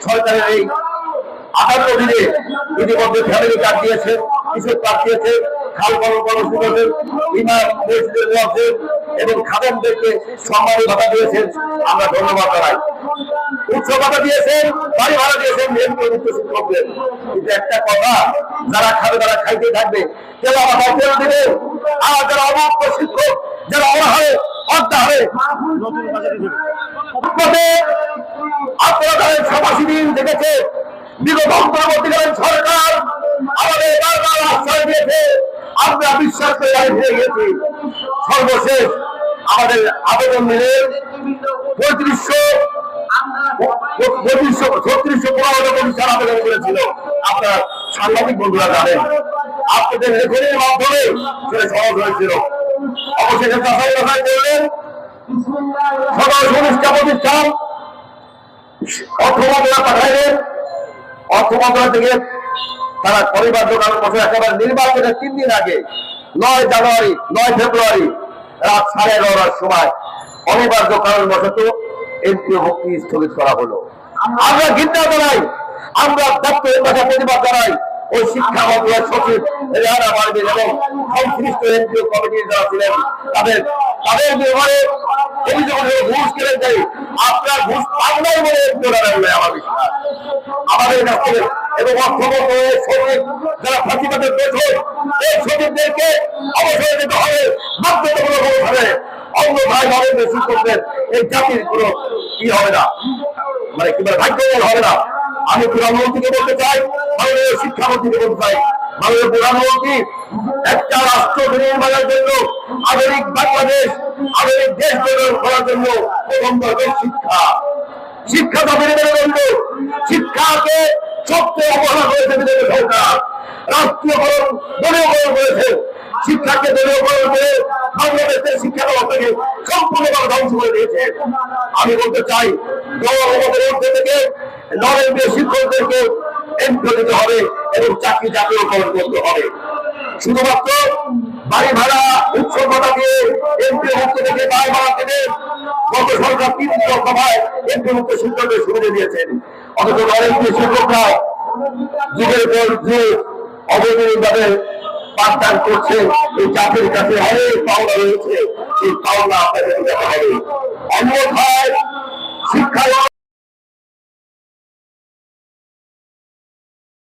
সরকারের এই 58 দিনে ইতিমধ্যে ফ্যামিলি কার্ড দিয়েছে, কৃষক কার্ড দিয়েছে, খাল কর্মসূচিদের বিমা মসজিদের মধ্যে এবং খাদেমদেরকে সম্মানী ভাতা দিয়েছেন। আমরা ধন্যবাদ জানাই। উচ্চ ভাতা দিয়েছেন, বাড়ি ভাড়া দিয়েছেন উচ্চ শিক্ষকদের। কিন্তু একটা কথা, যারা খাবে তারা খাইতে থাকবে, কেউ আবার কেউ দিবে। আর যারা অবক্ষ শিক্ষক, যারা অনাহারে অর্ধাহারে আপনারা তাদের 87 দিন দেখেছে। বিগত অন্তর্বর্তীকালীন সরকার আমাদের বারবার আশ্রয় দিয়েছে, আমরা বিশ্বাস করে ফিরে গেছি। সর্বশেষ আমাদের আবেদন মিলে 3600 প্রতিষ্ঠান আবেদন করেছিল। আপনার সাংবাদিক বন্ধুরা জানেন, আপনাদের লেখনের মাধ্যমে সেটা সহজ হয়েছিল। অবশেষে করলেন সকল সংস্থা প্রতিষ্ঠান অর্থ মন্ত্রণালয় পাঠাইলেন। অর্থ মন্ত্রণালয় থেকে তারা পরিবার দোকান বসে একেবারে নির্বাচনের 3 দিন আগে 9 ফেব্রুয়ারি রাত 9:30টার সময় অনিবার্য কারণবশত এমপিও ভক্তি স্থগিত করা হলো। আমরা ঘৃণা জানাই, আমরা দপ্তরের কাছে প্রতিবাদ জানাই। ওই শিক্ষা মন্ত্রণালয়ের সচিব রেহানা পারভীন এবং সংশ্লিষ্ট এমপিও কমিটির যারা ছিলেন তাদের ব্যবহারে অভিযোগ ঘুষ কেড়ে দেয়। আপনার ঘুষ পাবনাই বলে এমপিওরা নেয় আমার বিশ্বাস। আমাদের কাছ থেকে এবং অর্থ মন্ত্রণালয়ের সচিব যারা ফাঁসিবাদের পেছন, এই সচিবদেরকে অবসরে দিতে হবে বাধ্যতামূলক ভাবে। অন্যথায় নরেন্দ্র শিক্ষকদের এই জাতির কোনো কি হবে না, মানে কি বলে ভাগ্যবল হবে না। আমি প্রধানমন্ত্রীকে বলতে চাই, মাননীয় শিক্ষামন্ত্রীকে বলতে চাই, মাননীয় প্রধানমন্ত্রী একটা রাষ্ট্র নির্মাণের জন্য আধুনিক বাংলাদেশ, আধুনিক দেশ গঠন করার জন্য প্রথম দরকার শিক্ষা তাদের মেরুদণ্ড। শিক্ষাকে সবচেয়ে অবহেলা করেছে বিজেপি সরকার। রাষ্ট্রীয়করণ দলীয়করণ করেছে, শিক্ষাকে দলীয়করণ করে বাংলাদেশের শিক্ষা ব্যবস্থাকে সম্পূর্ণভাবে ধ্বংস করে দিয়েছে। আমি বলতে চাই, দলের মধ্যে থেকে নরেন্দ্র শিক্ষকদেরকে এমপিও দিতে হবে এবং চাকরি জাতীয়করণ করতে হবে। শুধুমাত্র বাড়ি ভাড়া উচ্চ ভাতা দিয়ে এমপিও মুক্ত থেকে বাড়ি ভাড়া থেকে গত সরকার 3 দফায় এমপিও মুক্ত শিক্ষকদের সুবিধা দিয়েছেন। অথচ নরেন্দ্র শিক্ষকরা যুগের পর যুগ অবৈধভাবে পাঠদান করছে। এই জাতির কাছে অনেক পাওনা রয়েছে, এই পাওনা আপনাদের দিতে হবে। অন্যথায় শিক্ষা